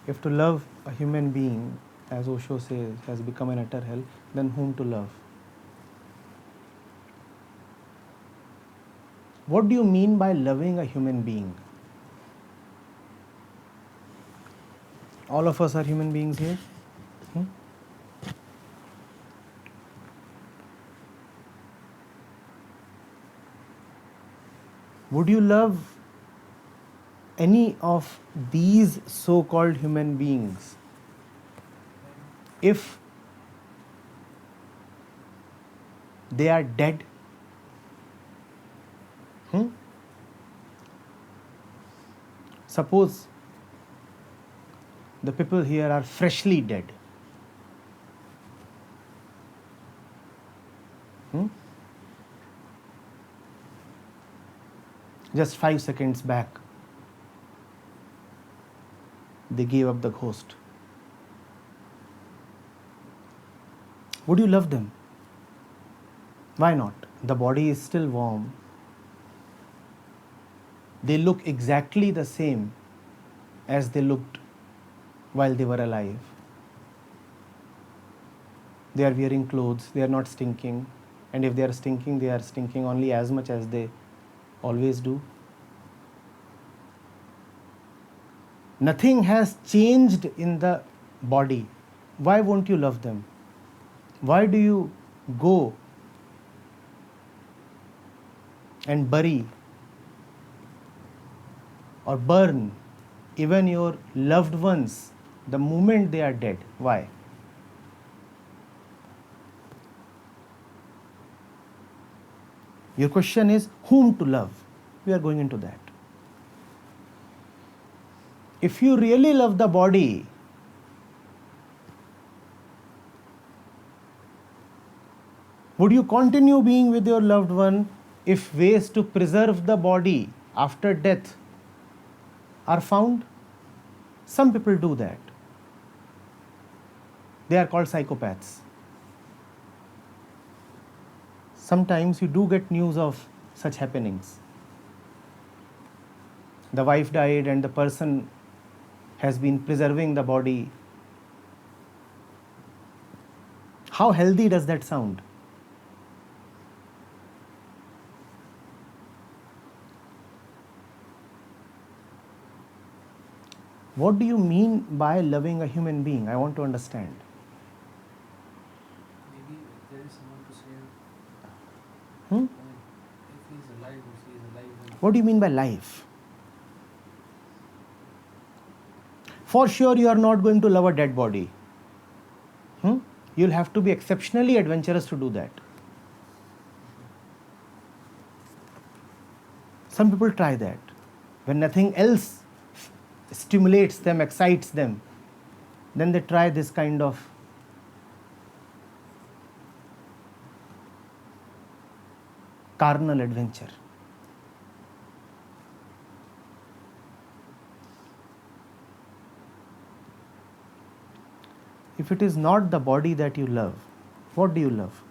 If to love a human being, as Osho says, has become an utter hell, then whom to love? What do you mean by loving a human being? All of us are human beings here. Hmm? Would you love any of these so-called human beings if they are dead? Hmm? Suppose the people here are freshly dead. Hmm? Just 5 seconds back, they gave up the ghost. Would you love them? Why not? The body is still warm. They look exactly the same as they looked while they were alive. They are wearing clothes, they are not stinking. And if they are stinking only as much as they always do. Nothing has changed in the body. Why won't you love them? Why do you go and bury or burn even your loved ones the moment they are dead? Why? Your question is whom to love. We are going into that. If you really love the body, would you continue being with your loved one if ways to preserve the body after death are found? Some people do that. They are called psychopaths. Sometimes you do get news of such happenings. The wife died and the person has been preserving the body. How healthy does that sound? What do you mean by loving a human being? I want to understand. Maybe there is someone to save. Hmm? If he is alive or she is alive, then What do you mean by life? For sure, you are not going to love a dead body. You'll have to be exceptionally adventurous to do that. Some people try that. When nothing else stimulates them, excites them, then they try this kind of carnal adventure. If it is not the body that you love, what do you love?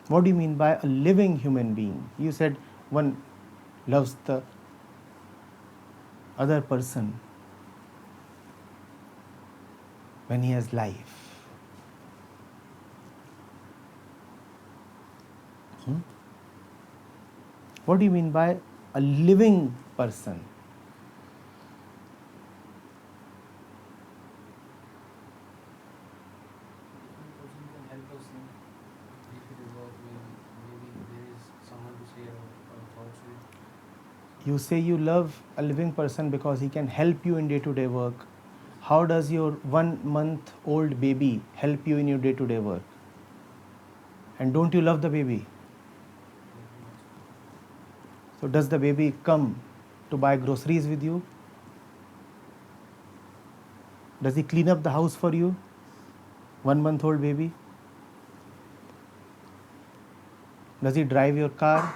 What do you mean by a living human being? You said one loves the other person when he has life. What do you mean by a living person? different person can help us in day-to-day work. Maybe there is someone to share our thoughts with. You say you love a living person because he can help you in day-to-day work. How does your 1-month-old baby help you in your day-to-day work? And don't you love the baby? Very much. So does the baby come to buy groceries with you? Does he clean up the house for you? 1-month-old baby? Does he drive your car?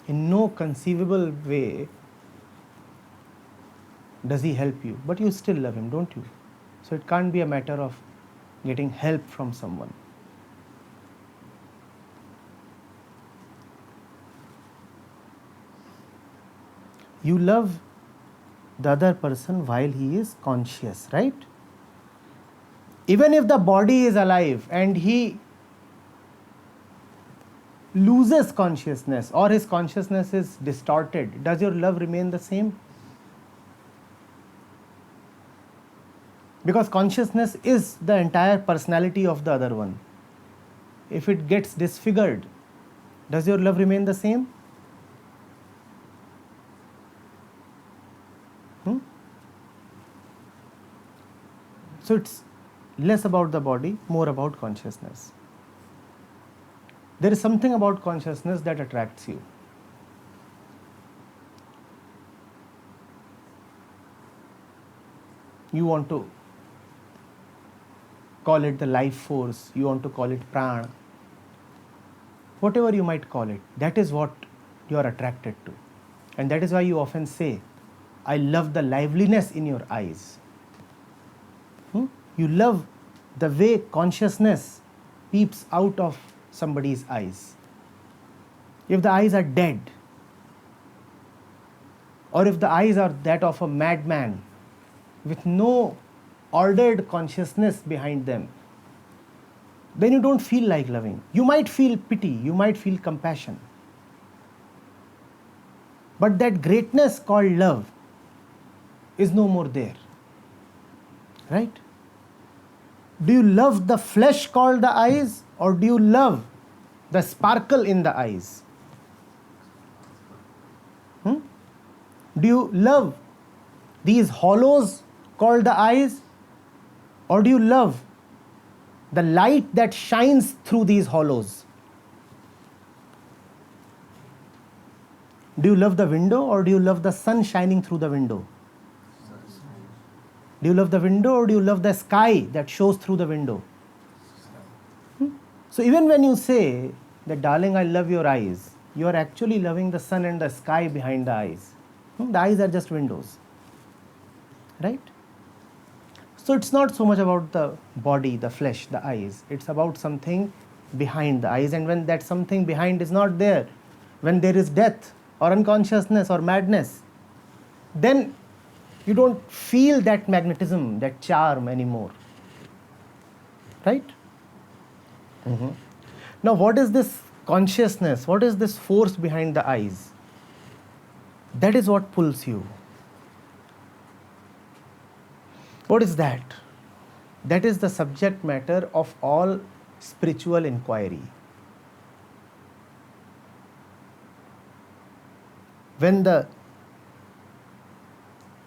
In no conceivable way does he help you, but you still love him, don't you? So it can't be a matter of getting help from someone. You love the other person while he is conscious, right? Even if the body is alive and he loses consciousness or his consciousness is distorted, does your love remain the same? Because consciousness is the entire personality of the other one. If it gets disfigured, does your love remain the same? So it's less about the body, more about consciousness. There is something about consciousness that attracts you. You want to call it the life force, you want to call it prana, whatever you might call it, that is what you are attracted to. And that is why you often say, I love the liveliness in your eyes. You love the way consciousness peeps out of somebody's eyes. If the eyes are dead, or if the eyes are that of a madman with no ordered consciousness behind them, then you don't feel like loving. You might feel pity, you might feel compassion. But that greatness called love is no more there. Right? Do you love the flesh called the eyes, or do you love the sparkle in the eyes? Do you love these hollows called the eyes, or do you love the light that shines through these hollows? Do you love the window, or do you love the sun shining through the window? Do you love the window, or do you love the sky that shows through the window? So even when you say that, darling, I love your eyes, you are actually loving the sun and the sky behind the eyes. The eyes are just windows. Right? So it's not so much about the body, the flesh, the eyes. It's about something behind the eyes. And when that something behind is not there, when there is death or unconsciousness or madness, then you don't feel that magnetism, that charm anymore. Right? Now, what is this consciousness? What is this force behind the eyes? That is what pulls you. What is that? That is the subject matter of all spiritual inquiry. When the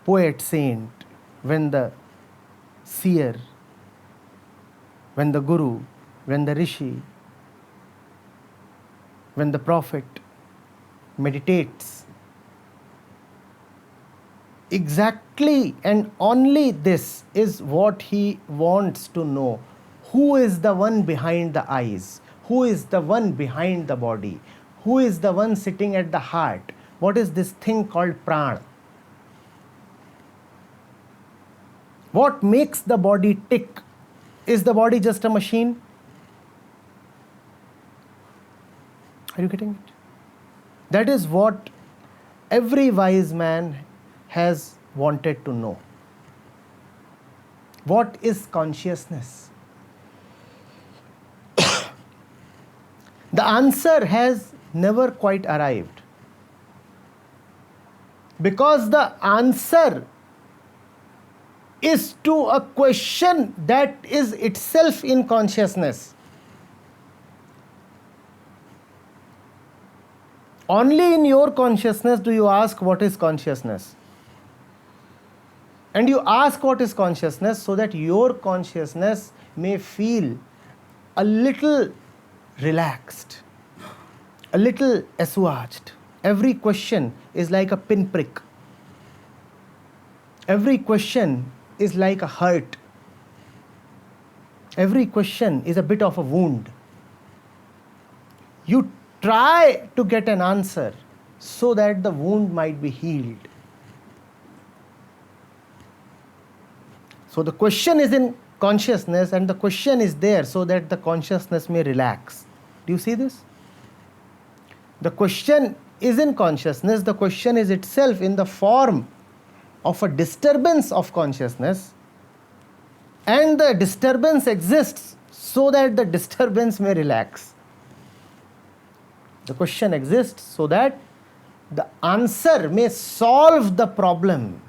poet, saint, when the seer, when the guru, when the rishi, when the prophet meditates, exactly and only this is what he wants to know. Who is the one behind the eyes? Who is the one behind the body? Who is the one sitting at the heart? What is this thing called prana? What makes the body tick? Is the body just a machine? Are you getting it? That is what every wise man has wanted to know. What is consciousness? The answer has never quite arrived, because the answer is to a question that is itself in consciousness. Only in your consciousness do you ask what is consciousness. And you ask what is consciousness so that your consciousness may feel a little relaxed, a little assuaged. Every question is like a pinprick. Every question is like a hurt. Every question is a bit of a wound. You try to get an answer so that the wound might be healed. So the question is in consciousness, and the question is there so that the consciousness may relax. Do you see this? The question is in consciousness, the question is itself in the form of a disturbance of consciousness, and the disturbance exists so that the disturbance may relax. The question exists so that the answer may solve the problem.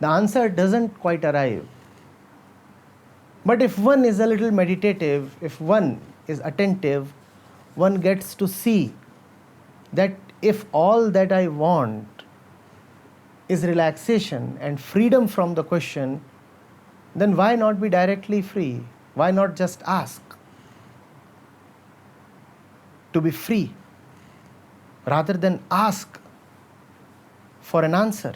The answer doesn't quite arrive. But if one is a little meditative, if one is attentive, one gets to see that if all that I want is relaxation and freedom from the question, then why not be directly free? Why not just ask to be free rather than ask for an answer?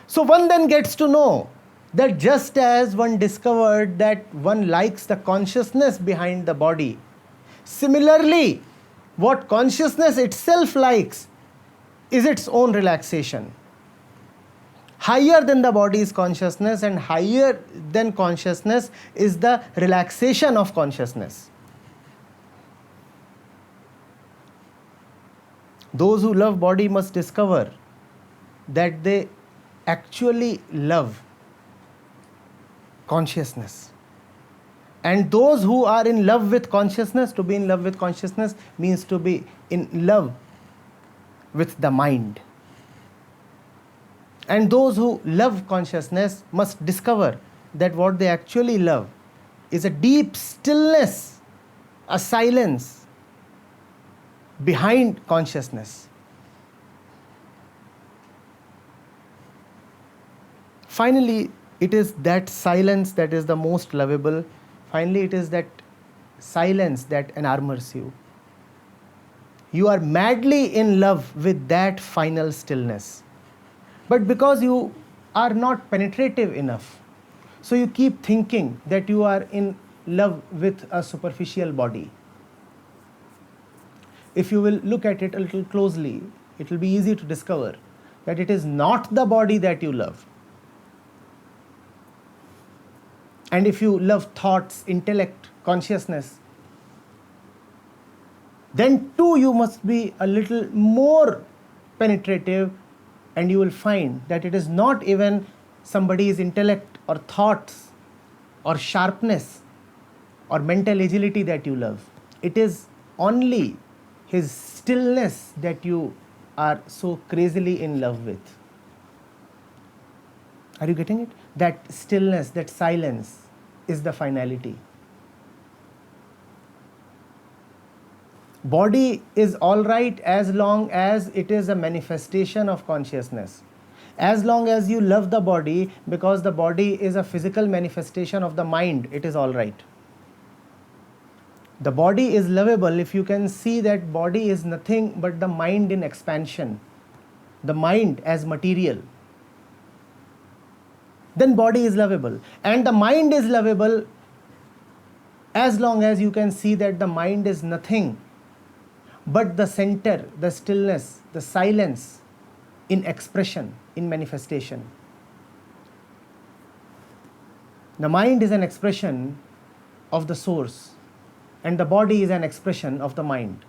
So one then gets to know that just as one discovered that one likes the consciousness behind the body, similarly, what consciousness itself likes is its own relaxation. Higher than the body's consciousness and higher than consciousness is the relaxation of consciousness. Those who love body must discover that they actually love consciousness. And those who are in love with consciousness, to be in love with consciousness means to be in love with the mind. And those who love consciousness must discover that what they actually love is a deep stillness, a silence behind consciousness. Finally, it is that silence that is the most lovable. Finally, it is that silence that enarmors you. You are madly in love with that final stillness. But because you are not penetrative enough, so you keep thinking that you are in love with a superficial body. If you will look at it a little closely, it will be easy to discover that it is not the body that you love. And if you love thoughts, intellect, consciousness, then too you must be a little more penetrative, and you will find that it is not even somebody's intellect or thoughts or sharpness or mental agility that you love. It is only his stillness that you are so crazily in love with. Are you getting it? That stillness, that silence is the finality. Body is all right as long as it is a manifestation of consciousness. As long as you love the body because the body is a physical manifestation of the mind, it is all right. The body is lovable if you can see that body is nothing but the mind in expansion, the mind as material. Then body is lovable. And the mind is lovable as long as you can see that the mind is nothing but the center, the stillness, the silence in expression, in manifestation. The mind is an expression of the source, and the body is an expression of the mind.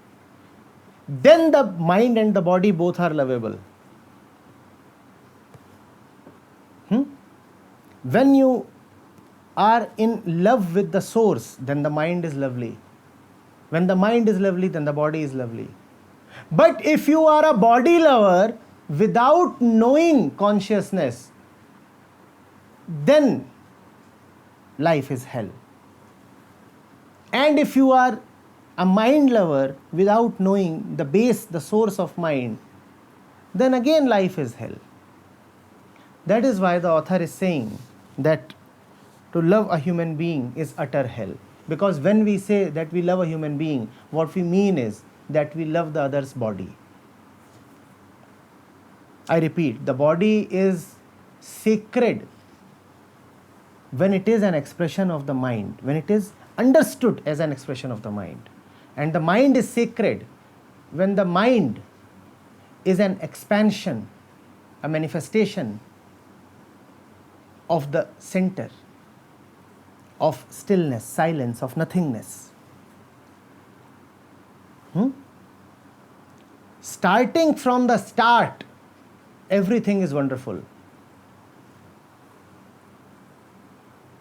Then the mind and the body both are lovable. When you are in love with the source, then the mind is lovely. When the mind is lovely, then the body is lovely. But if you are a body lover without knowing consciousness, then life is hell. And if you are a mind lover without knowing the base, the source of mind, then again life is hell. That is why the author is saying that to love a human being is utter hell. Because when we say that we love a human being, what we mean is that we love the other's body. I repeat, the body is sacred when it is an expression of the mind, when it is understood as an expression of the mind. And the mind is sacred when the mind is an expansion, a manifestation of the center, of stillness, silence, of nothingness. Starting from the start, everything is wonderful.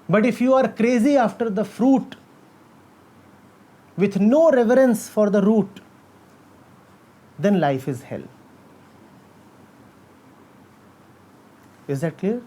But if you are crazy after the fruit, with no reverence for the root, then life is hell. Is that clear?